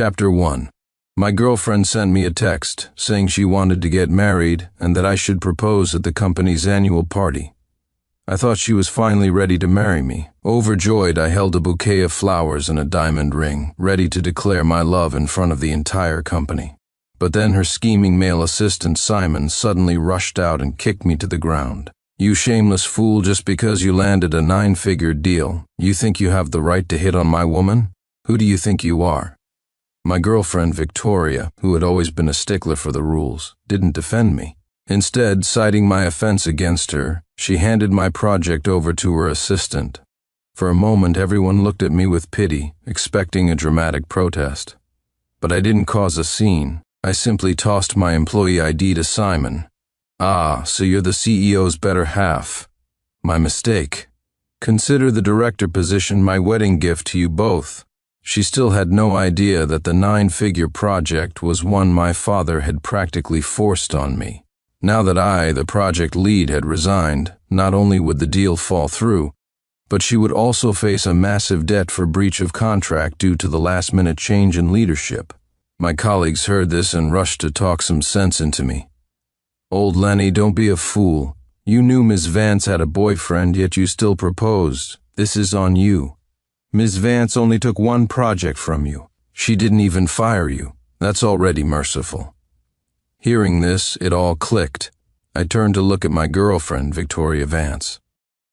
Chapter 1. My girlfriend sent me a text saying she wanted to get married and that I should propose at the company's annual party. I thought she was finally ready to marry me. Overjoyed, I held a bouquet of flowers and a diamond ring, ready to declare my love in front of the entire company. But then her scheming male assistant Simon suddenly rushed out and kicked me to the ground. "You shameless fool, just because you landed a 9-figure deal, you think you have the right to hit on my woman? Who do you think you are?" My girlfriend Victoria, who had always been a stickler for the rules, didn't defend me. Instead, citing my offense against her, she handed my project over to her assistant. For a moment, everyone looked at me with pity, expecting a dramatic protest. But I didn't cause a scene. I simply tossed my employee ID to Simon. "Ah, so you're the CEO's better half. My mistake. Consider the director position my wedding gift to you both." She still had no idea that the 9-figure project was one my father had practically forced on me. Now that I, the project lead, had resigned, not only would the deal fall through, but she would also face a massive debt for breach of contract due to the last-minute change in leadership. My colleagues heard this and rushed to talk some sense into me. "Old Lenny, don't be a fool. You knew Ms. Vance had a boyfriend, yet you still proposed. This is on you. Ms. Vance only took one project from you. She didn't even fire you. That's already merciful." Hearing this, it all clicked. I turned to look at my girlfriend, Victoria Vance.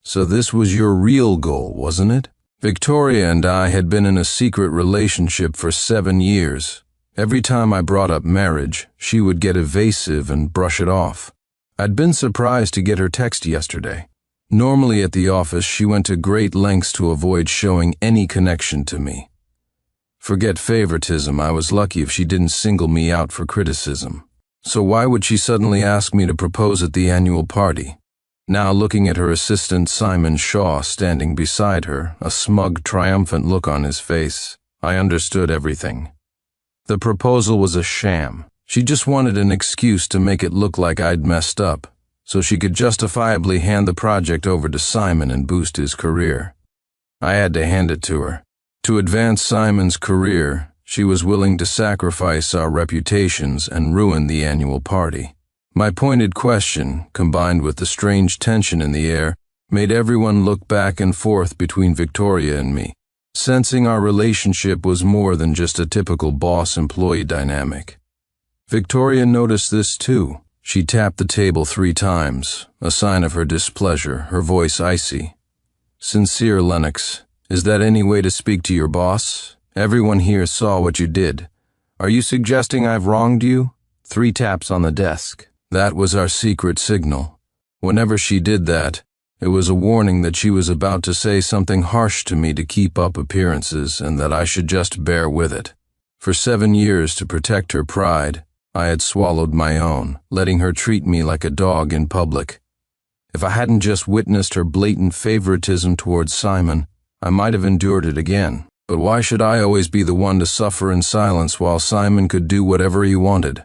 "So this was your real goal, wasn't it?" Victoria and I had been in a secret relationship for 7 years. Every time I brought up marriage, she would get evasive and brush it off. I'd been surprised to get her text yesterday. Normally at the office, she went to great lengths to avoid showing any connection to me. Forget favoritism, I was lucky if she didn't single me out for criticism. So why would she suddenly ask me to propose at the annual party? Now looking at her assistant Simon Shaw standing beside her, a smug, triumphant look on his face, I understood everything. The proposal was a sham. She just wanted an excuse to make it look like I'd messed up, so she could justifiably hand the project over to Simon and boost his career. I had to hand it to her. To advance Simon's career, she was willing to sacrifice our reputations and ruin the annual party. My pointed question, combined with the strange tension in the air, made everyone look back and forth between Victoria and me, sensing our relationship was more than just a typical boss-employee dynamic. Victoria noticed this too. She tapped the table 3 times, a sign of her displeasure, her voice icy. "Sincere, Lennox. Is that any way to speak to your boss? Everyone here saw what you did. Are you suggesting I've wronged you?" 3 taps on the desk. That was our secret signal. Whenever she did that, it was a warning that she was about to say something harsh to me to keep up appearances and that I should just bear with it. For 7 years, to protect her pride, I had swallowed my own, letting her treat me like a dog in public. If I hadn't just witnessed her blatant favoritism towards Simon, I might have endured it again. But why should I always be the one to suffer in silence while Simon could do whatever he wanted?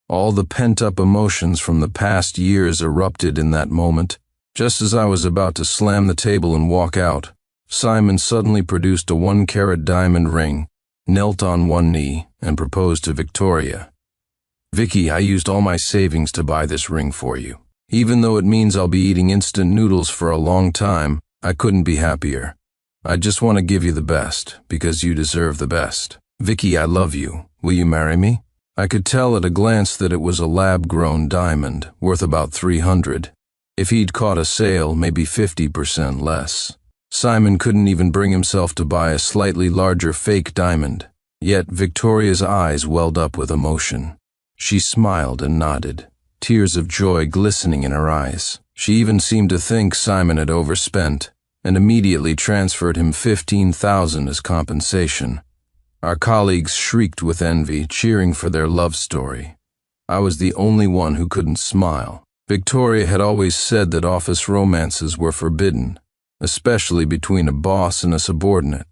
All the pent-up emotions from the past years erupted in that moment. Just as I was about to slam the table and walk out, Simon suddenly produced a 1-carat diamond ring, knelt on one knee, and proposed to Victoria. "Vicky, I used all my savings to buy this ring for you. Even though it means I'll be eating instant noodles for a long time, I couldn't be happier. I just want to give you the best, because you deserve the best. Vicky, I love you. Will you marry me?" I could tell at a glance that it was a lab-grown diamond, worth about $300. If he'd caught a sale, maybe 50% less. Simon couldn't even bring himself to buy a slightly larger fake diamond. Yet Victoria's eyes welled up with emotion. She smiled and nodded, tears of joy glistening in her eyes. She even seemed to think Simon had overspent, and immediately transferred him $15,000 as compensation. Our colleagues shrieked with envy, cheering for their love story. I was the only one who couldn't smile. Victoria had always said that office romances were forbidden, especially between a boss and a subordinate.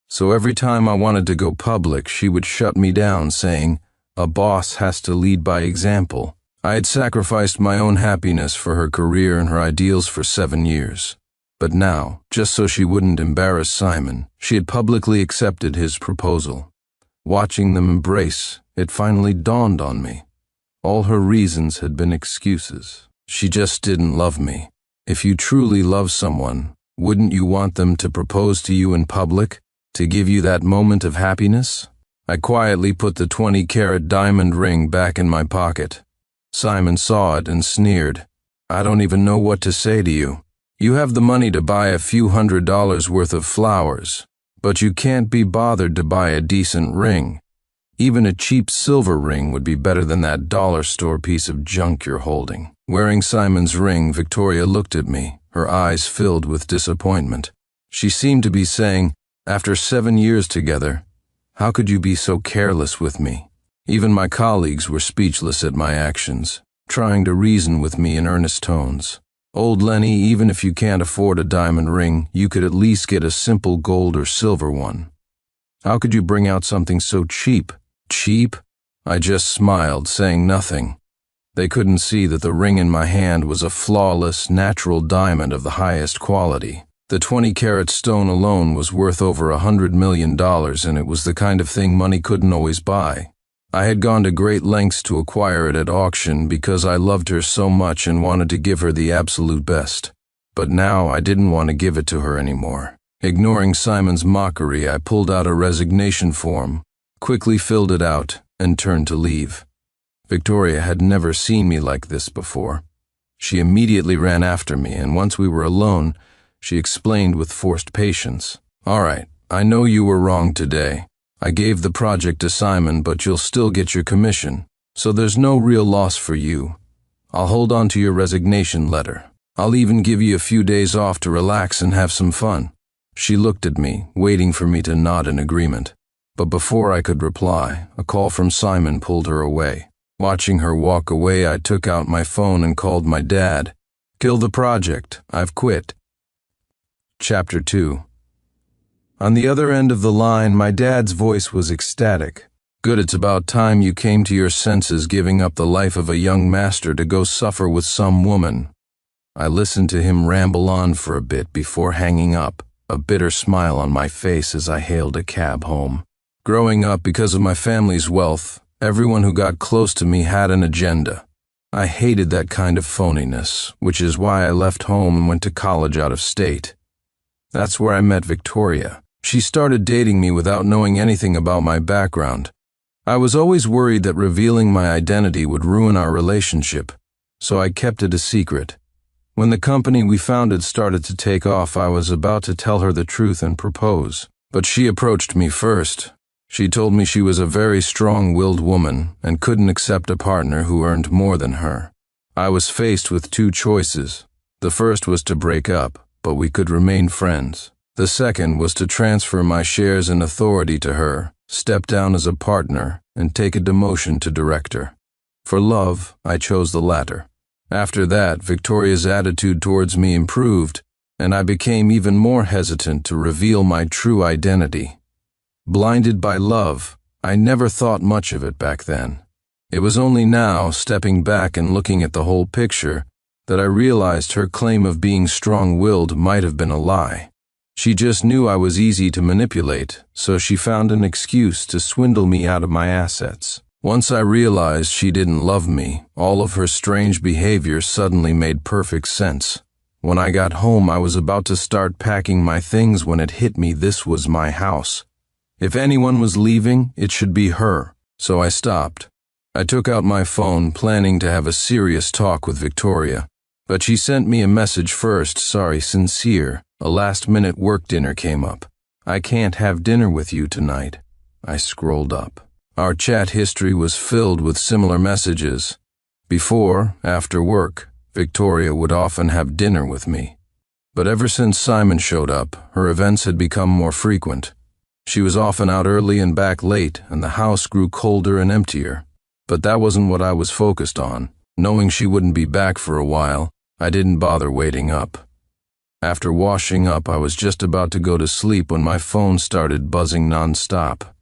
So every time I wanted to go public, she would shut me down, saying, "A boss has to lead by example." I had sacrificed my own happiness for her career and her ideals for 7 years. But now, just so she wouldn't embarrass Simon, she had publicly accepted his proposal. Watching them embrace, it finally dawned on me. All her reasons had been excuses. She just didn't love me. If you truly love someone, wouldn't you want them to propose to you in public, to give you that moment of happiness? I quietly put the 20-carat diamond ring back in my pocket. Simon saw it and sneered. I don't even know what to say to you. You have the money to buy a few $100s worth of flowers, but you can't be bothered to buy a decent ring. Even a cheap silver ring would be better than that dollar store piece of junk you're holding. Wearing Simon's ring, Victoria looked at me, her eyes filled with disappointment. She seemed to be saying, after 7 years together, how could you be so careless with me? Even my colleagues were speechless at my actions, trying to reason with me in earnest tones. Old Lenny, even if you can't afford a diamond ring, you could at least get a simple gold or silver one. How could you bring out something so cheap? Cheap? I just smiled, saying nothing. They couldn't see that the ring in my hand was a flawless, natural diamond of the highest quality. The 20-carat stone alone was worth over $100 million, and it was the kind of thing money couldn't always buy. I had gone to great lengths to acquire it at auction because I loved her so much and wanted to give her the absolute best. But now I didn't want to give it to her anymore. Ignoring Simon's mockery, I pulled out a resignation form, quickly filled it out, and turned to leave. Victoria had never seen me like this before. She immediately ran after me, and once we were alone, she explained with forced patience. All right, I know you were wrong today. I gave the project to Simon, but you'll still get your commission, so there's no real loss for you. I'll hold on to your resignation letter. I'll even give you a few days off to relax and have some fun. She looked at me, waiting for me to nod in agreement. But before I could reply, a call from Simon pulled her away. Watching her walk away, I took out my phone and called my dad. Kill the project. I've quit. Chapter 2. On the other end of the line, my dad's voice was ecstatic. Good, it's about time you came to your senses, giving up the life of a young master to go suffer with some woman. I listened to him ramble on for a bit before hanging up, a bitter smile on my face as I hailed a cab home. Growing up, because of my family's wealth, everyone who got close to me had an agenda. I hated that kind of phoniness, which is why I left home and went to college out of state. That's where I met Victoria. She started dating me without knowing anything about my background. I was always worried that revealing my identity would ruin our relationship, so I kept it a secret. When the company we founded started to take off, I was about to tell her the truth and propose. But she approached me first. She told me she was a very strong-willed woman and couldn't accept a partner who earned more than her. I was faced with two choices. The first was to break up, but we could remain friends. The second was to transfer my shares and authority to her, step down as a partner, and take a demotion to director. For love, I chose the latter. After that, Victoria's attitude towards me improved, and I became even more hesitant to reveal my true identity. Blinded by love, I never thought much of it back then. It was only now, stepping back and looking at the whole picture, that I realized her claim of being strong-willed might have been a lie. She just knew I was easy to manipulate, so she found an excuse to swindle me out of my assets. Once I realized she didn't love me, all of her strange behavior suddenly made perfect sense. When I got home, I was about to start packing my things when it hit me this was my house. If anyone was leaving, it should be her, so I stopped. I took out my phone, planning to have a serious talk with Victoria, but she sent me a message first, sorry, sincere. A last-minute work dinner came up. I can't have dinner with you tonight. I scrolled up. Our chat history was filled with similar messages. Before, after work, Victoria would often have dinner with me. But ever since Simon showed up, her events had become more frequent. She was often out early and back late, and the house grew colder and emptier. But that wasn't what I was focused on. Knowing she wouldn't be back for a while, I didn't bother waiting up. After washing up, I was just about to go to sleep when my phone started buzzing non-stop.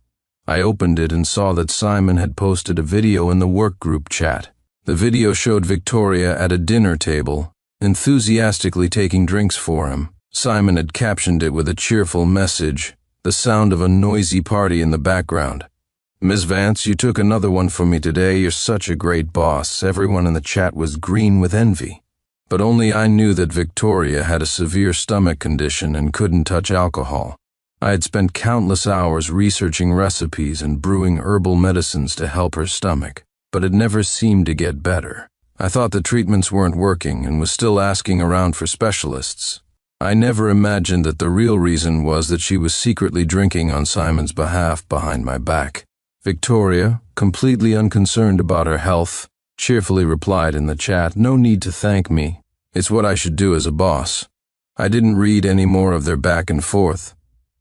I opened it and saw that Simon had posted a video in the work group chat. The video showed Victoria at a dinner table, enthusiastically taking drinks for him. Simon had captioned it with a cheerful message, the sound of a noisy party in the background. Ms. Vance, you took another one from me today. You're such a great boss. Everyone in the chat was green with envy. But only I knew that Victoria had a severe stomach condition and couldn't touch alcohol. I had spent countless hours researching recipes and brewing herbal medicines to help her stomach, but it never seemed to get better. I thought the treatments weren't working and was still asking around for specialists. I never imagined that the real reason was that she was secretly drinking on Simon's behalf behind my back. Victoria, completely unconcerned about her health, cheerfully replied in the chat, "No need to thank me. It's what I should do as a boss." I didn't read any more of their back and forth.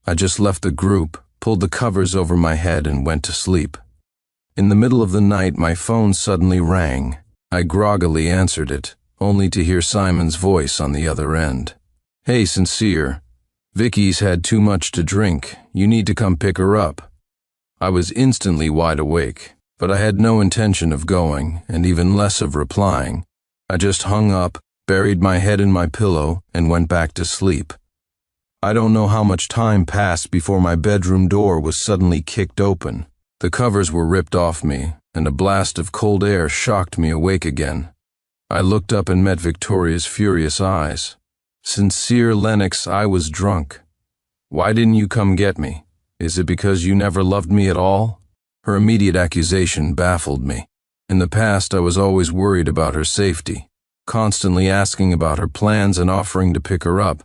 I just left the group, pulled the covers over my head, and went to sleep. In the middle of the night, my phone suddenly rang. I groggily answered it, only to hear Simon's voice on the other end. "Hey, Sincere. Vicky's had too much to drink. You need to come pick her up." I was instantly wide awake, but I had no intention of going, and even less of replying. I just hung up, buried my head in my pillow, and went back to sleep. I don't know how much time passed before my bedroom door was suddenly kicked open. The covers were ripped off me, and a blast of cold air shocked me awake again. I looked up and met Victoria's furious eyes. "Sincere Lennox, I was drunk. Why didn't you come get me? Is it because you never loved me at all?" Her immediate accusation baffled me. In the past, I was always worried about her safety, constantly asking about her plans and offering to pick her up,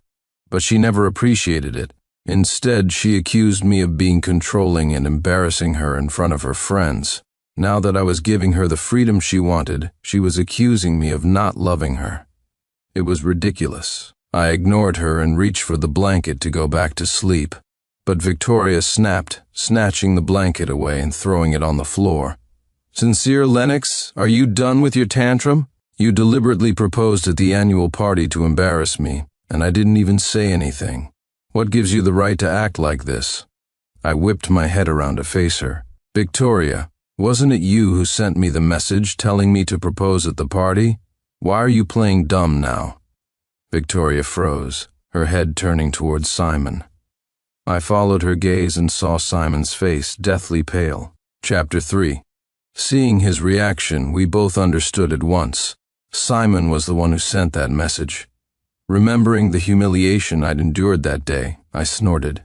but she never appreciated it. Instead, she accused me of being controlling and embarrassing her in front of her friends. Now that I was giving her the freedom she wanted, she was accusing me of not loving her. It was ridiculous. I ignored her and reached for the blanket to go back to sleep, but Victoria snapped, snatching the blanket away and throwing it on the floor. "Sincere Lennox, are you done with your tantrum? You deliberately proposed at the annual party to embarrass me, and I didn't even say anything. What gives you the right to act like this?" I whipped my head around to face her. "Victoria, wasn't it you who sent me the message telling me to propose at the party? Why are you playing dumb now?" Victoria froze, her head turning towards Simon. I followed her gaze and saw Simon's face, deathly pale. Chapter 3. Seeing his reaction, we both understood at once. Simon was the one who sent that message. Remembering the humiliation I'd endured that day, I snorted.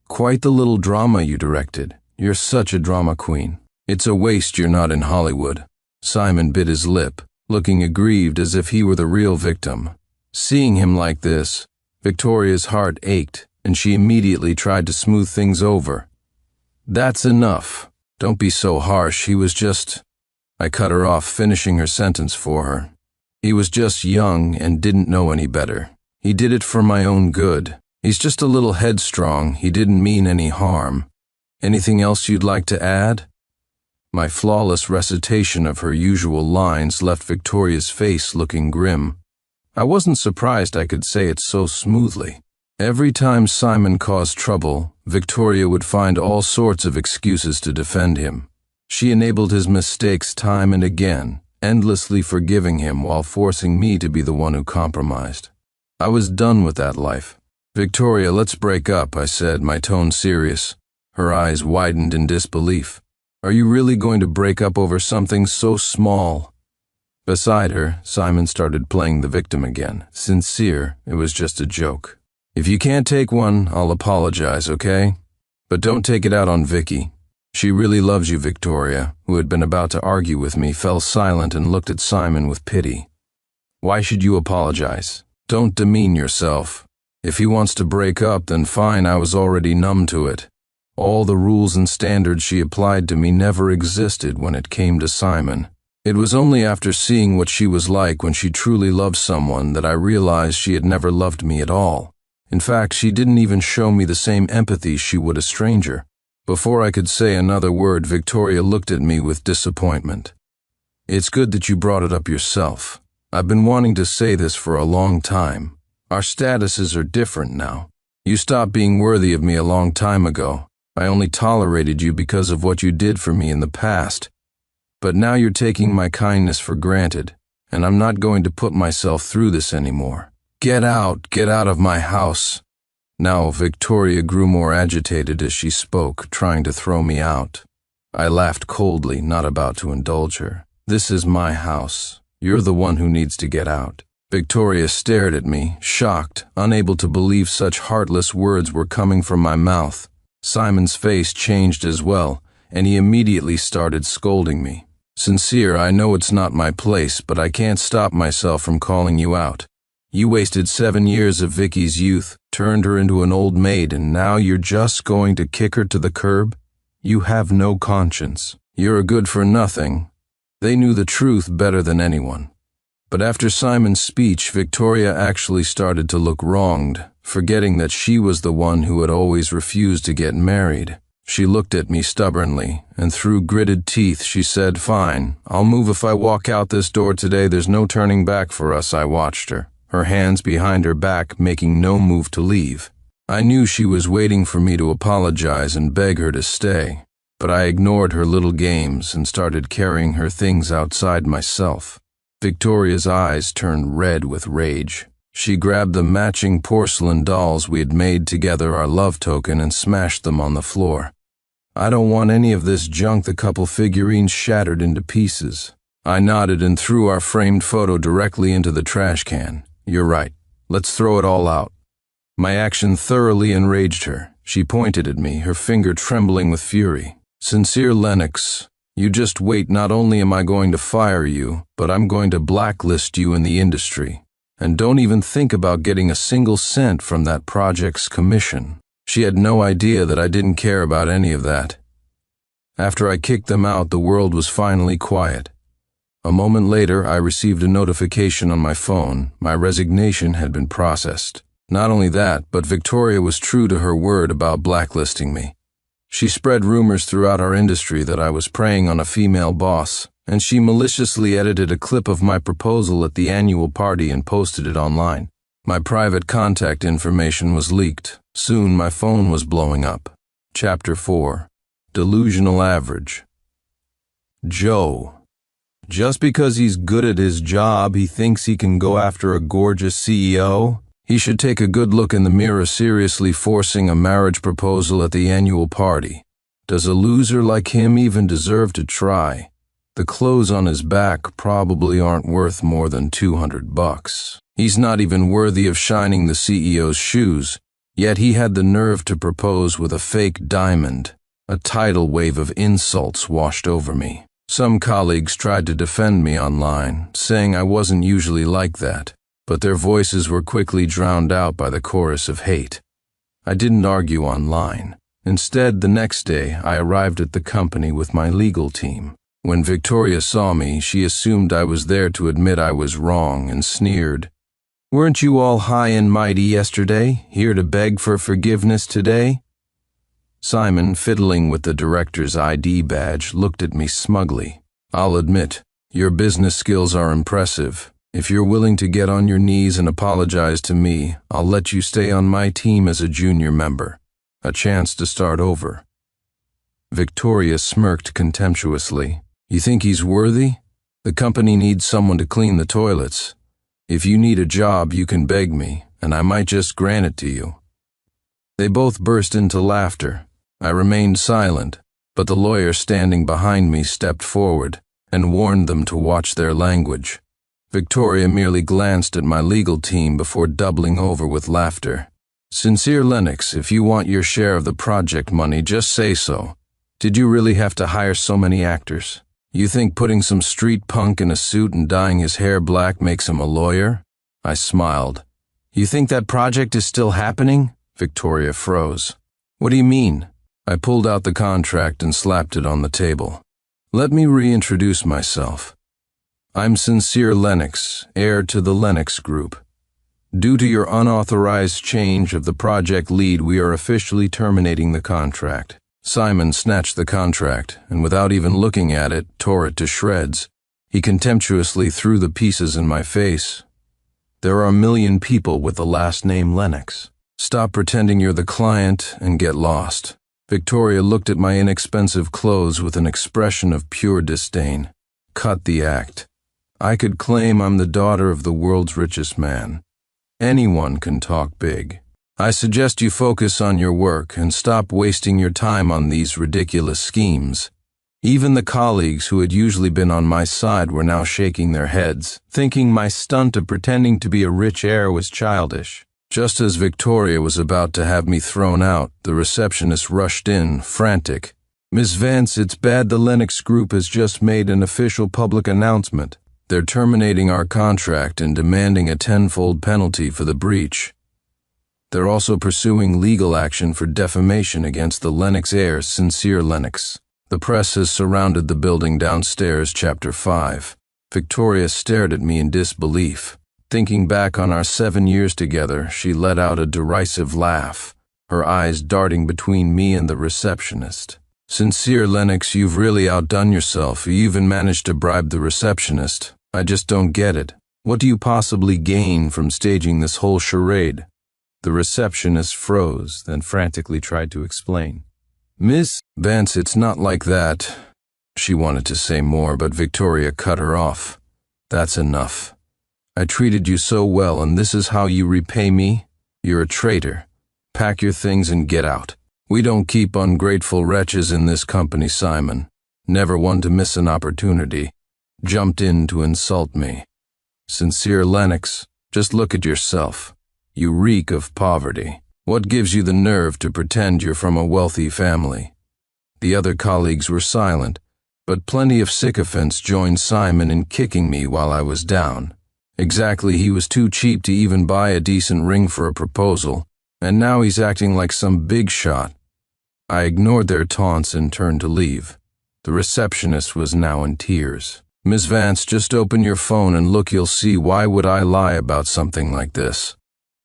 "Quite the little drama you directed. You're such a drama queen. It's a waste you're not in Hollywood." Simon bit his lip, looking aggrieved as if he were the real victim. Seeing him like this, Victoria's heart ached, and she immediately tried to smooth things over. "That's enough. Don't be so harsh. He was just—" I cut her off, finishing her sentence for her. "He was just young and didn't know any better. He did it for my own good. He's just a little headstrong. He didn't mean any harm. Anything else you'd like to add?" My flawless recitation of her usual lines left Victoria's face looking grim. I wasn't surprised I could say it so smoothly. Every time Simon caused trouble, Victoria would find all sorts of excuses to defend him. She enabled his mistakes time and again, endlessly forgiving him while forcing me to be the one who compromised. I was done with that life. "Victoria, let's break up," I said, my tone serious. Her eyes widened in disbelief. "Are you really going to break up over something so small?" Beside her, Simon started playing the victim again. "Sincere, it was just a joke. If you can't take one, I'll apologize, okay? But don't take it out on Vicky. She really loves you." Victoria, who had been about to argue with me, fell silent and looked at Simon with pity. "Why should you apologize? Don't demean yourself. If he wants to break up, then fine, I was already numb to it. All the rules and standards she applied to me never existed when it came to Simon. It was only after seeing what she was like when she truly loved someone that I realized she had never loved me at all. In fact, she didn't even show me the same empathy she would a stranger." Before I could say another word, Victoria looked at me with disappointment. "It's good that you brought it up yourself. I've been wanting to say this for a long time. Our statuses are different now. You stopped being worthy of me a long time ago. I only tolerated you because of what you did for me in the past. But now you're taking my kindness for granted, and I'm not going to put myself through this anymore. Get out of my house." Now Victoria grew more agitated as she spoke, trying to throw me out. I laughed coldly, not about to indulge her. This is my house. You're the one who needs to get out. Victoria stared at me, shocked, unable to believe such heartless words were coming from my mouth. Simon's face changed as well, and he immediately started scolding me. Sincere, I know it's not my place, but I can't stop myself from calling you out. You wasted 7 years of Vicky's youth, turned her into an old maid, and now you're just going to kick her to the curb? You have no conscience. You're a good-for-nothing. They knew the truth better than anyone. But after Simon's speech, Victoria actually started to look wronged, forgetting that she was the one who had always refused to get married. She looked at me stubbornly, and through gritted teeth she said, "Fine, I'll move if I walk out this door today. There's no turning back for us." I watched her, her hands behind her back, making no move to leave. I knew she was waiting for me to apologize and beg her to stay, but I ignored her little games and started carrying her things outside myself. Victoria's eyes turned red with rage. She grabbed the matching porcelain dolls we had made together, our love token, and smashed them on the floor. "I don't want any of this junk," the couple figurines shattered into pieces. I nodded and threw our framed photo directly into the trash can. "You're right. Let's throw it all out." My action thoroughly enraged her. She pointed at me, her finger trembling with fury. "Sincere Lennox, you just wait. Not only am I going to fire you, but I'm going to blacklist you in the industry. And don't even think about getting a single cent from that project's commission." She had no idea that I didn't care about any of that. After I kicked them out, the world was finally quiet. A moment later, I received a notification on my phone. My resignation had been processed. Not only that, but Victoria was true to her word about blacklisting me. She spread rumors throughout our industry that I was preying on a female boss, and she maliciously edited a clip of my proposal at the annual party and posted it online. My private contact information was leaked. Soon my phone was blowing up. Chapter 4. Delusional Average. Joe. Just because he's good at his job, he thinks he can go after a gorgeous CEO? He should take a good look in the mirror, seriously forcing a marriage proposal at the annual party. Does a loser like him even deserve to try? The clothes on his back probably aren't worth more than $200. He's not even worthy of shining the CEO's shoes, yet he had the nerve to propose with a fake diamond. A tidal wave of insults washed over me. Some colleagues tried to defend me online, saying I wasn't usually like that, but their voices were quickly drowned out by the chorus of hate. I didn't argue online. Instead, the next day, I arrived at the company with my legal team. When Victoria saw me, she assumed I was there to admit I was wrong and sneered. "Weren't you all high and mighty yesterday, here to beg for forgiveness today?" Simon, fiddling with the director's ID badge, looked at me smugly. "I'll admit, your business skills are impressive. If you're willing to get on your knees and apologize to me, I'll let you stay on my team as a junior member. A chance to start over." Victoria smirked contemptuously. "You think he's worthy? The company needs someone to clean the toilets. If you need a job, you can beg me, and I might just grant it to you." They both burst into laughter. I remained silent, but the lawyer standing behind me stepped forward and warned them to watch their language. Victoria merely glanced at my legal team before doubling over with laughter. "Sincere Lennox, if you want your share of the project money, just say so. Did you really have to hire so many actors? You think putting some street punk in a suit and dyeing his hair black makes him a lawyer?" I smiled. "You think that project is still happening?" Victoria froze. "What do you mean?" I pulled out the contract and slapped it on the table. "Let me reintroduce myself. I'm Sincere Lennox, heir to the Lennox Group. Due to your unauthorized change of the project lead, we are officially terminating the contract." Simon snatched the contract, and without even looking at it, tore it to shreds. He contemptuously threw the pieces in my face. "There are a million people with the last name Lennox. Stop pretending you're the client and get lost." Victoria looked at my inexpensive clothes with an expression of pure disdain. "Cut the act. I could claim I'm the daughter of the world's richest man. Anyone can talk big. I suggest you focus on your work and stop wasting your time on these ridiculous schemes." Even the colleagues who had usually been on my side were now shaking their heads, thinking my stunt of pretending to be a rich heir was childish. Just as Victoria was about to have me thrown out, the receptionist rushed in, frantic. "Miss Vance, it's bad. The Lennox Group has just made an official public announcement. They're terminating our contract and demanding a tenfold penalty for the breach. They're also pursuing legal action for defamation against the Lennox heir, Sincere Lennox. The press has surrounded the building downstairs." Chapter 5. Victoria stared at me in disbelief. Thinking back on our 7 years together, she let out a derisive laugh, her eyes darting between me and the receptionist. "Sincere Lennox, you've really outdone yourself. You even managed to bribe the receptionist. I just don't get it. What do you possibly gain from staging this whole charade?" The receptionist froze, then frantically tried to explain. "Miss Vance, it's not like that." She wanted to say more, but Victoria cut her off. "That's enough. I treated you so well, and this is how you repay me? You're a traitor. Pack your things and get out. We don't keep ungrateful wretches in this company." Simon, never one to miss an opportunity, jumped in to insult me. "Sincere Lennox, just look at yourself. You reek of poverty. What gives you the nerve to pretend you're from a wealthy family?" The other colleagues were silent, but plenty of sycophants joined Simon in kicking me while I was down. Exactly, he was too cheap to even buy a decent ring for a proposal, and now he's acting like some big shot. I ignored their taunts and turned to leave. The receptionist was now in tears. "Miss Vance, just open your phone and look, you'll see. Why would I lie about something like this?"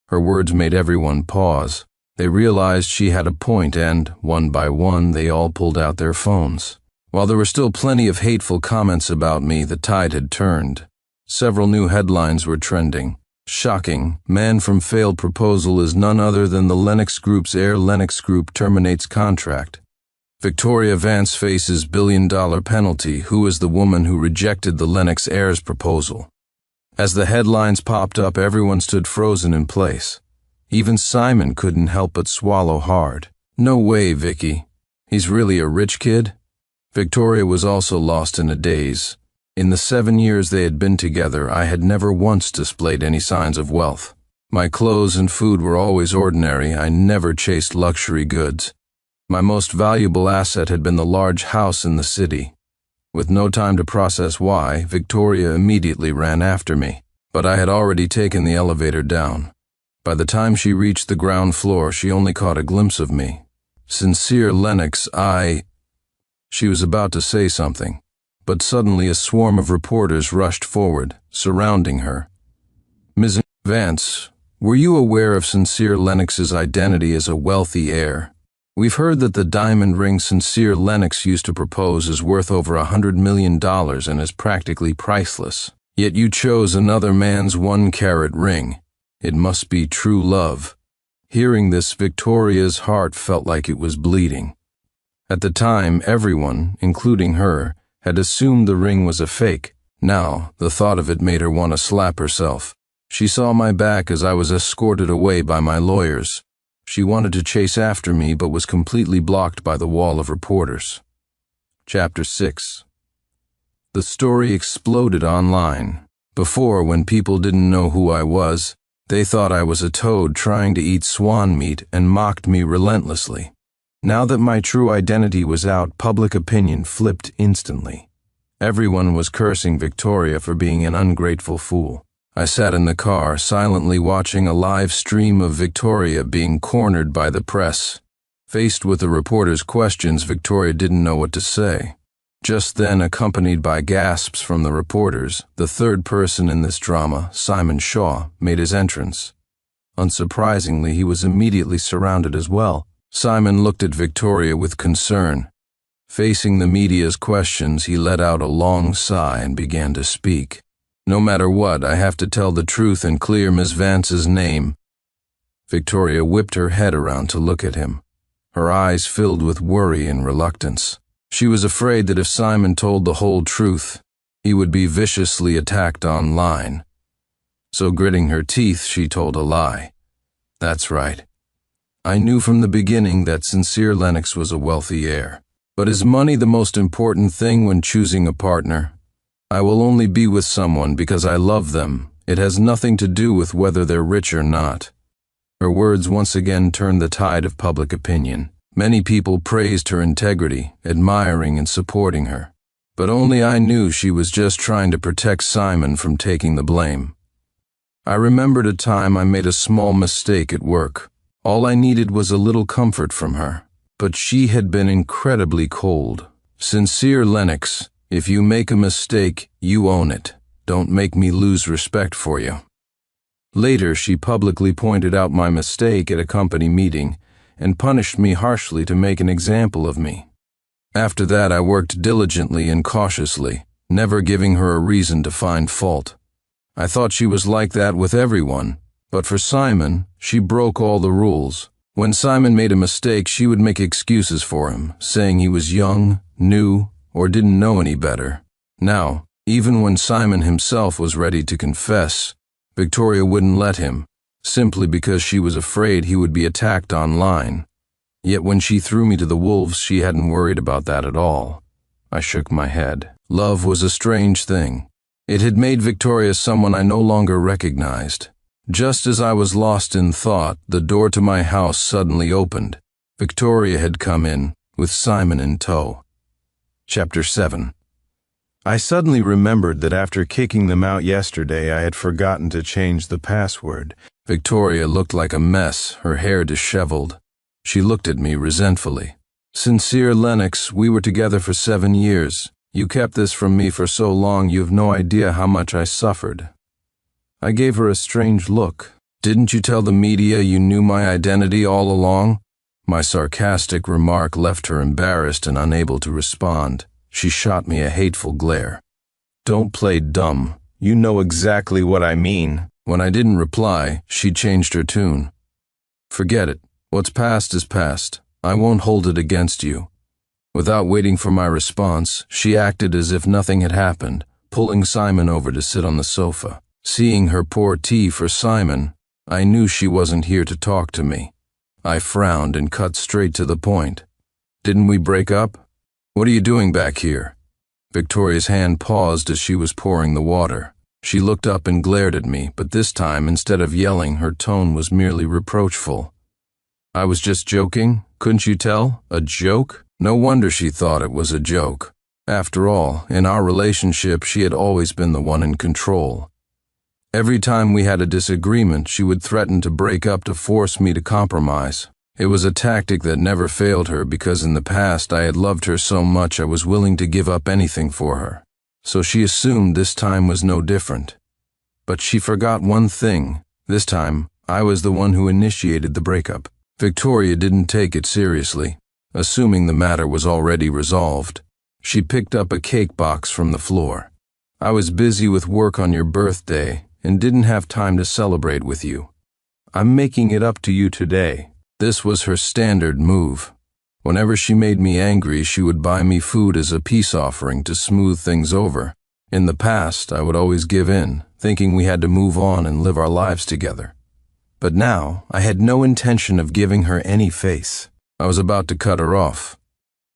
Her words made everyone pause. They realized she had a point, and, one by one, they all pulled out their phones. While there were still plenty of hateful comments about me, the tide had turned. Several new headlines were trending. "Shocking. Man from failed proposal is none other than the Lennox Group's heir. Lennox Group terminates contract. Victoria Vance faces $1 billion penalty. Who is the woman who rejected the Lennox heir's proposal?" As the headlines popped up, everyone stood frozen in place. Even Simon couldn't help but swallow hard. "No way, Vicky. He's really a rich kid?" Victoria was also lost in a daze. In the 7 years they had been together, I had never once displayed any signs of wealth. My clothes and food were always ordinary. I never chased luxury goods. My most valuable asset had been the large house in the city. With no time to process why, Victoria immediately ran after me, but I had already taken the elevator down. By the time she reached the ground floor, she only caught a glimpse of me. "Sincere Lennox, She was about to say something, but suddenly a swarm of reporters rushed forward, surrounding her. "Ms. Vance, were you aware of Sincere Lennox's identity as a wealthy heir? We've heard that the diamond ring Sincere Lennox used to propose is worth over $100 million and is practically priceless. Yet you chose another man's 1-carat ring. It must be true love." Hearing this, Victoria's heart felt like it was bleeding. At the time, everyone, including her, had assumed the ring was a fake. Now, the thought of it made her want to slap herself. She saw my back as I was escorted away by my lawyers. She wanted to chase after me, but was completely blocked by the wall of reporters. Chapter 6. The story exploded online. Before, when people didn't know who I was, they thought I was a toad trying to eat swan meat and mocked me relentlessly. Now that my true identity was out, public opinion flipped instantly. Everyone was cursing Victoria for being an ungrateful fool. I sat in the car, silently watching a live stream of Victoria being cornered by the press. Faced with the reporters' questions, Victoria didn't know what to say. Just then, accompanied by gasps from the reporters, the third person in this drama, Simon Shaw, made his entrance. Unsurprisingly, he was immediately surrounded as well. Simon looked at Victoria with concern. Facing the media's questions, he let out a long sigh and began to speak. "No matter what, I have to tell the truth and clear Miss Vance's name." Victoria whipped her head around to look at him. Her eyes filled with worry and reluctance. She was afraid that if Simon told the whole truth, he would be viciously attacked online. So gritting her teeth, she told a lie. "That's right. I knew from the beginning that Sincere Lennox was a wealthy heir. But is money the most important thing when choosing a partner? I will only be with someone because I love them. It has nothing to do with whether they're rich or not. Her words once again turned the tide of public opinion. Many people praised her integrity, admiring and supporting her. But only I knew she was just trying to protect Simon from taking the blame. I remembered a time I made a small mistake at work. All I needed was a little comfort from her. But she had been incredibly cold. Sincere Lennox, if you make a mistake, you own it. Don't make me lose respect for you. Later, she publicly pointed out my mistake at a company meeting and punished me harshly to make an example of me. After that, I worked diligently and cautiously, never giving her a reason to find fault. I thought she was like that with everyone, but for Simon, she broke all the rules. When Simon made a mistake, she would make excuses for him, saying he was young, new, or didn't know any better. Now, even when Simon himself was ready to confess, Victoria wouldn't let him, simply because she was afraid he would be attacked online. Yet when she threw me to the wolves, she hadn't worried about that at all. I shook my head. Love was a strange thing. It had made Victoria someone I no longer recognized. Just as I was lost in thought, the door to my house suddenly opened. Victoria had come in, with Simon in tow. Chapter 7. I suddenly remembered that after kicking them out yesterday, I had forgotten to change the password. Victoria looked like a mess, her hair disheveled. She looked at me resentfully. Sincere Lennox, we were together for 7 years. You kept this from me for so long, you have no idea how much I suffered. I gave her a strange look. Didn't you tell the media you knew my identity all along? My sarcastic remark left her embarrassed and unable to respond. She shot me a hateful glare. Don't play dumb. You know exactly what I mean. When I didn't reply, she changed her tune. Forget it. What's past is past. I won't hold it against you. Without waiting for my response, she acted as if nothing had happened, pulling Simon over to sit on the sofa. Seeing her pour tea for Simon, I knew she wasn't here to talk to me. I frowned and cut straight to the point. Didn't we break up? What are you doing back here? Victoria's hand paused as she was pouring the water. She looked up and glared at me, but this time, instead of yelling, her tone was merely reproachful. I was just joking, couldn't you tell? A joke? No wonder she thought it was a joke. After all, in our relationship, she had always been the one in control. Every time we had a disagreement, she would threaten to break up to force me to compromise. It was a tactic that never failed her because in the past I had loved her so much I was willing to give up anything for her. So she assumed this time was no different. But she forgot one thing. This time, I was the one who initiated the breakup. Victoria didn't take it seriously, assuming the matter was already resolved. She picked up a cake box from the floor. I was busy with work on your birthday and didn't have time to celebrate with you. I'm making it up to you today. This was her standard move. Whenever she made me angry, she would buy me food as a peace offering to smooth things over. In the past, I would always give in, thinking we had to move on and live our lives together. But now, I had no intention of giving her any face. I was about to cut her off.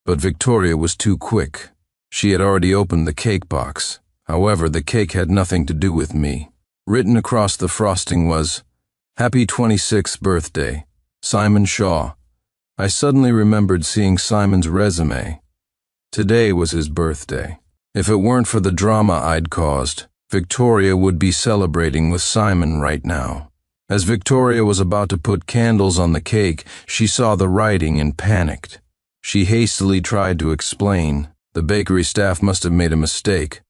But Victoria was too quick. She had already opened the cake box. However, the cake had nothing to do with me. Written across the frosting was, "Happy 26th birthday, Simon Shaw." I suddenly remembered seeing Simon's resume. Today was his birthday. If it weren't for the drama I'd caused, Victoria would be celebrating with Simon right now. As Victoria was about to put candles on the cake, she saw the writing and panicked. She hastily tried to explain. The bakery staff must have made a mistake.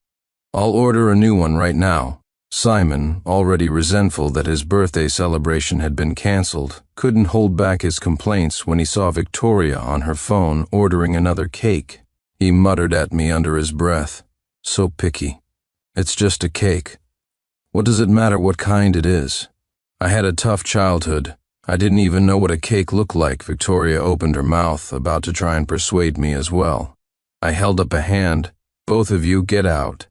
I'll order a new one right now. Simon, already resentful that his birthday celebration had been canceled, couldn't hold back his complaints when he saw Victoria on her phone ordering another cake. He muttered at me under his breath, "So picky. It's just a cake. What does it matter what kind it is?" I had a tough childhood. I didn't even know what a cake looked like. Victoria opened her mouth, about to try and persuade me as well. I held up a hand. "Both of you get out.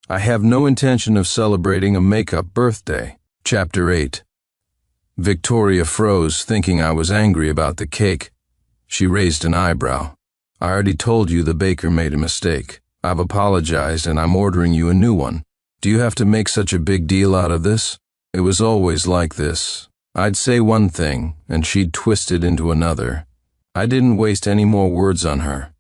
I have no intention of celebrating a make-up birthday." Chapter 8. Victoria froze, thinking I was angry about the cake. She raised an eyebrow. I already told you the baker made a mistake. I've apologized and I'm ordering you a new one. Do you have to make such a big deal out of this? It was always like this. I'd say one thing, and she'd twist it into another. I didn't waste any more words on her.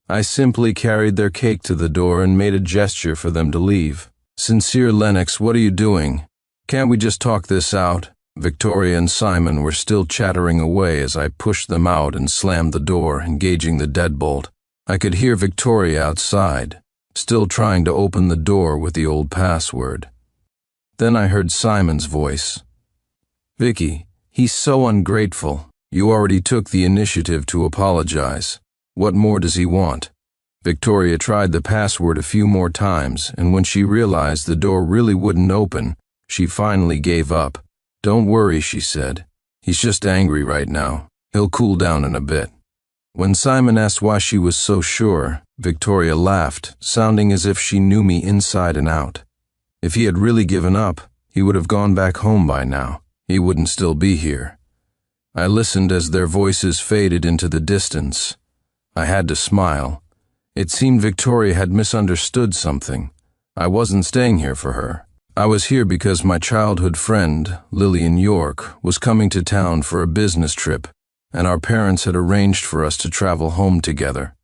I simply carried their cake to the door and made a gesture for them to leave. Sincere Lennox, what are you doing? Can't we just talk this out? Victoria and Simon were still chattering away as I pushed them out and slammed the door, engaging the deadbolt. I could hear Victoria outside, still trying to open the door with the old password. Then I heard Simon's voice. Vicky, he's so ungrateful. You already took the initiative to apologize. What more does he want? Victoria tried the password a few more times, and when she realized the door really wouldn't open, she finally gave up. Don't worry, she said. He's just angry right now. He'll cool down in a bit. When Simon asked why she was so sure, Victoria laughed, sounding as if she knew me inside and out. If he had really given up, he would have gone back home by now. He wouldn't still be here. I listened as their voices faded into the distance. I had to smile. It seemed Victoria had misunderstood something. I wasn't staying here for her. I was here because my childhood friend, Lillian York, was coming to town for a business trip, and our parents had arranged for us to travel home together.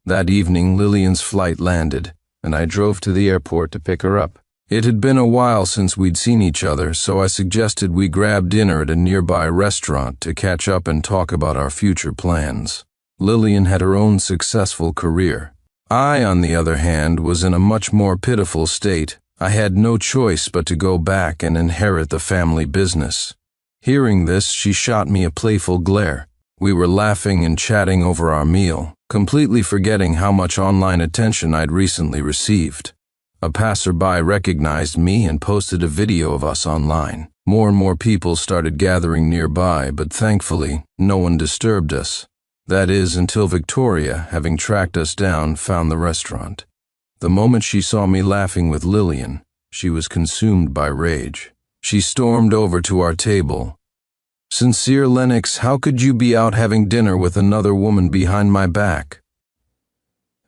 That evening, Lillian's flight landed, and I drove to the airport to pick her up. It had been a while since we'd seen each other, so I suggested we grab dinner at a nearby restaurant to catch up and talk about our future plans. Lillian had her own successful career. I, on the other hand, was in a much more pitiful state. I had no choice but to go back and inherit the family business. Hearing this, she shot me a playful glare. We were laughing and chatting over our meal, completely forgetting how much online attention I'd recently received. A passerby recognized me and posted a video of us online. More and more people started gathering nearby, but thankfully, no one disturbed us. That is, until Victoria, having tracked us down, found the restaurant. The moment she saw me laughing with Lillian, she was consumed by rage. She stormed over to our table. Sincere Lennox, how could you be out having dinner with another woman behind my back?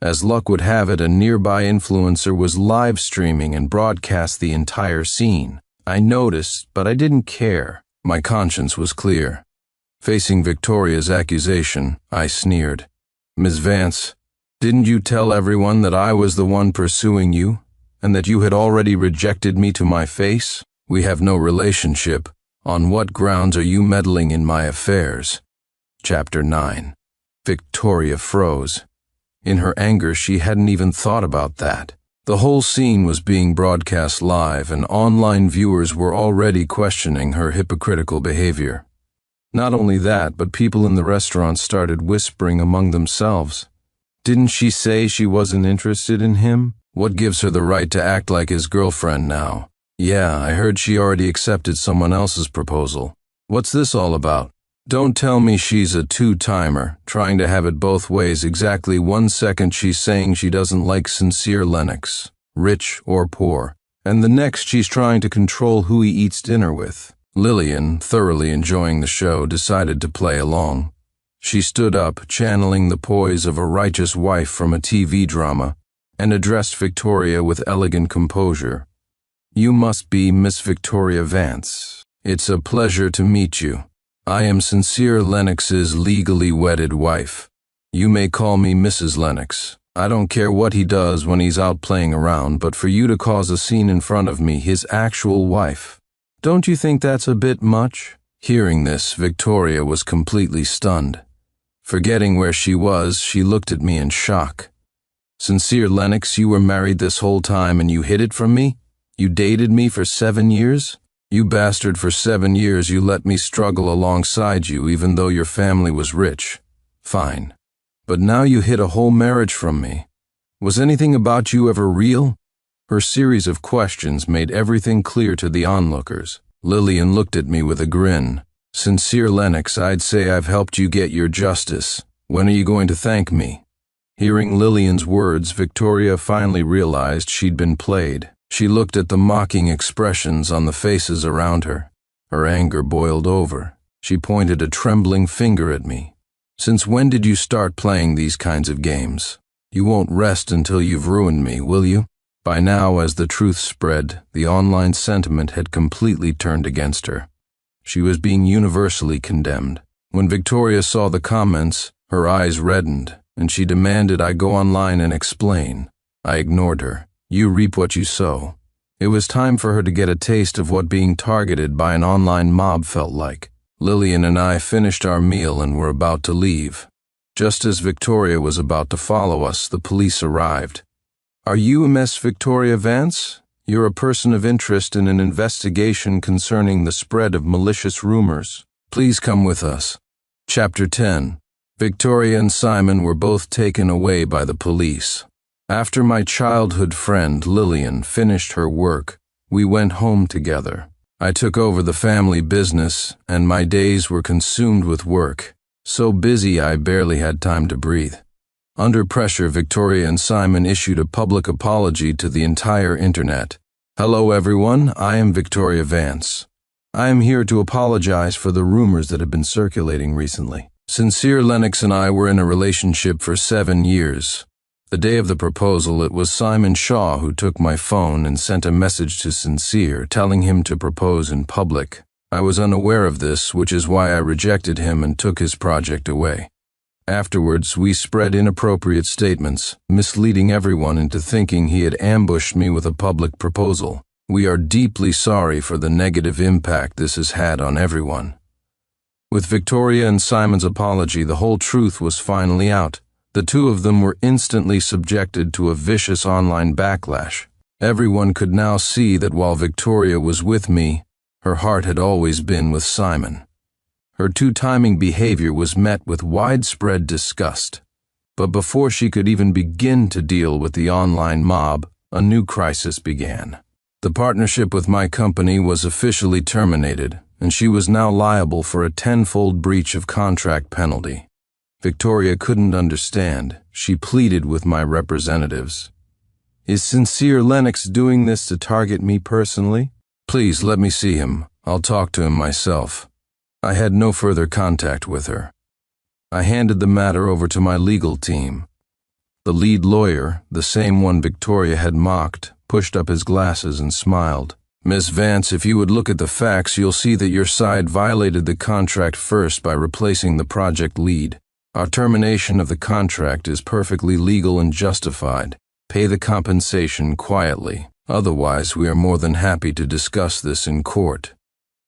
As luck would have it, a nearby influencer was live streaming and broadcast the entire scene. I noticed, but I didn't care. My conscience was clear. Facing Victoria's accusation, I sneered. Ms. Vance, didn't you tell everyone that I was the one pursuing you, and that you had already rejected me to my face? We have no relationship. On what grounds are you meddling in my affairs? Chapter 9. Victoria froze. In her anger, she hadn't even thought about that. The whole scene was being broadcast live, and online viewers were already questioning her hypocritical behavior. Not only that, but people in the restaurant started whispering among themselves. Didn't she say she wasn't interested in him? What gives her the right to act like his girlfriend now? Yeah, I heard she already accepted someone else's proposal. What's this all about? Don't tell me she's a two-timer, trying to have it both ways. Exactly 1 second she's saying she doesn't like Sincere Lennox, rich or poor, and the next she's trying to control who he eats dinner with. Lillian, thoroughly enjoying the show, decided to play along. She stood up, channeling the poise of a righteous wife from a TV drama, and addressed Victoria with elegant composure. You must be Miss Victoria Vance. It's a pleasure to meet you. I am Sincere Lennox's legally wedded wife. You may call me Mrs. Lennox. I don't care what he does when he's out playing around, but for you to cause a scene in front of me, his actual wife, don't you think that's a bit much? Hearing this, Victoria was completely stunned. Forgetting where she was, she looked at me in shock. Sincere Lennox, you were married this whole time and you hid it from me? You dated me for 7 years? You bastard, for 7 years you let me struggle alongside you even though your family was rich. Fine. But now you hid a whole marriage from me. Was anything about you ever real? Her series of questions made everything clear to the onlookers. Lillian looked at me with a grin. Sincere Lennox, I'd say I've helped you get your justice. When are you going to thank me? Hearing Lillian's words, Victoria finally realized she'd been played. She looked at the mocking expressions on the faces around her. Her anger boiled over. She pointed a trembling finger at me. Since when did you start playing these kinds of games? You won't rest until you've ruined me, will you? By now, as the truth spread, the online sentiment had completely turned against her. She was being universally condemned. When Victoria saw the comments, her eyes reddened, and she demanded I go online and explain. I ignored her. You reap what you sow. It was time for her to get a taste of what being targeted by an online mob felt like. Lillian and I finished our meal and were about to leave. Just as Victoria was about to follow us, the police arrived. Are you Miss Victoria Vance? You're a person of interest in an investigation concerning the spread of malicious rumors. Please come with us. Chapter 10. Victoria and Simon were both taken away by the police. After my childhood friend Lillian finished her work, we went home together. I took over the family business, and my days were consumed with work, so busy I barely had time to breathe. Under pressure, Victoria and Simon issued a public apology to the entire internet. Hello everyone, I am Victoria Vance. I am here to apologize for the rumors that have been circulating recently. Sincere Lennox and I were in a relationship for 7 years. The day of the proposal, it was Simon Shaw who took my phone and sent a message to Sincere telling him to propose in public. I was unaware of this, which is why I rejected him and took his project away. Afterwards, we spread inappropriate statements, misleading everyone into thinking he had ambushed me with a public proposal. We are deeply sorry for the negative impact this has had on everyone. With Victoria and Simon's apology, the whole truth was finally out. The two of them were instantly subjected to a vicious online backlash. Everyone could now see that while Victoria was with me, her heart had always been with Simon. Her two-timing behavior was met with widespread disgust. But before she could even begin to deal with the online mob, a new crisis began. The partnership with my company was officially terminated, and she was now liable for a 10-fold breach of contract penalty. Victoria couldn't understand. She pleaded with my representatives. Is Sincere Lennox doing this to target me personally? Please let me see him. I'll talk to him myself. I had no further contact with her. I handed the matter over to my legal team. The lead lawyer, the same one Victoria had mocked, pushed up his glasses and smiled. Miss Vance, if you would look at the facts, you'll see that your side violated the contract first by replacing the project lead. Our termination of the contract is perfectly legal and justified. Pay the compensation quietly. Otherwise, we are more than happy to discuss this in court.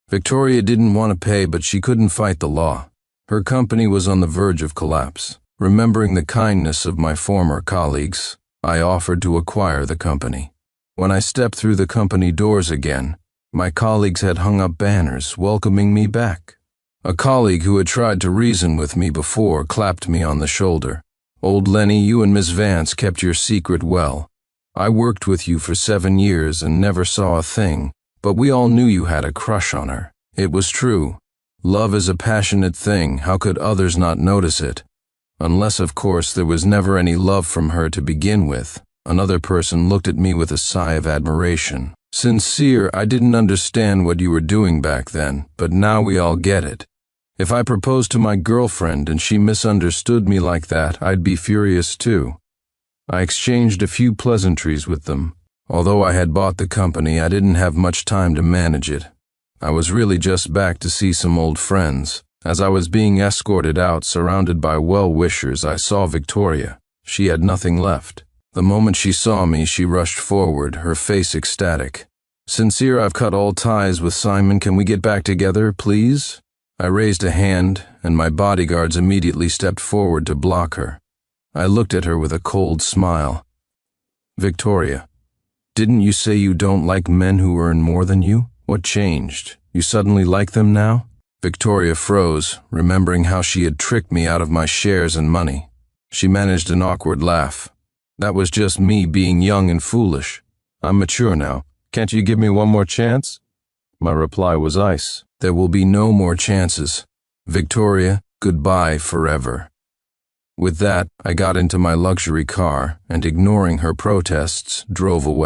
Victoria didn't want to pay, but she couldn't fight the law. Her company was on the verge of collapse. Remembering the kindness of my former colleagues, I offered to acquire the company. When I stepped through the company doors again, my colleagues had hung up banners welcoming me back. A colleague who had tried to reason with me before clapped me on the shoulder. Old Lenny, you and Miss Vance kept your secret well. I worked with you for 7 years and never saw a thing, but we all knew you had a crush on her. It was true. Love is a passionate thing. How could others not notice it? Unless, of course, there was never any love from her to begin with. Another person looked at me with a sigh of admiration. Sincere, I didn't understand what you were doing back then, but now we all get it. If I proposed to my girlfriend and she misunderstood me like that, I'd be furious too. I exchanged a few pleasantries with them. Although I had bought the company, I didn't have much time to manage it. I was really just back to see some old friends. As I was being escorted out, surrounded by well-wishers, I saw Victoria. She had nothing left. The moment she saw me, she rushed forward, her face ecstatic. Sincere, I've cut all ties with Simon. Can we get back together, please? I raised a hand, and my bodyguards immediately stepped forward to block her. I looked at her with a cold smile. Victoria, didn't you say you don't like men who earn more than you? What changed? You suddenly like them now? Victoria froze, remembering how she had tricked me out of my shares and money. She managed an awkward laugh. That was just me being young and foolish. I'm mature now. Can't you give me one more chance? My reply was ice. There will be no more chances. Victoria, goodbye forever. With that, I got into my luxury car and, ignoring her protests, drove away.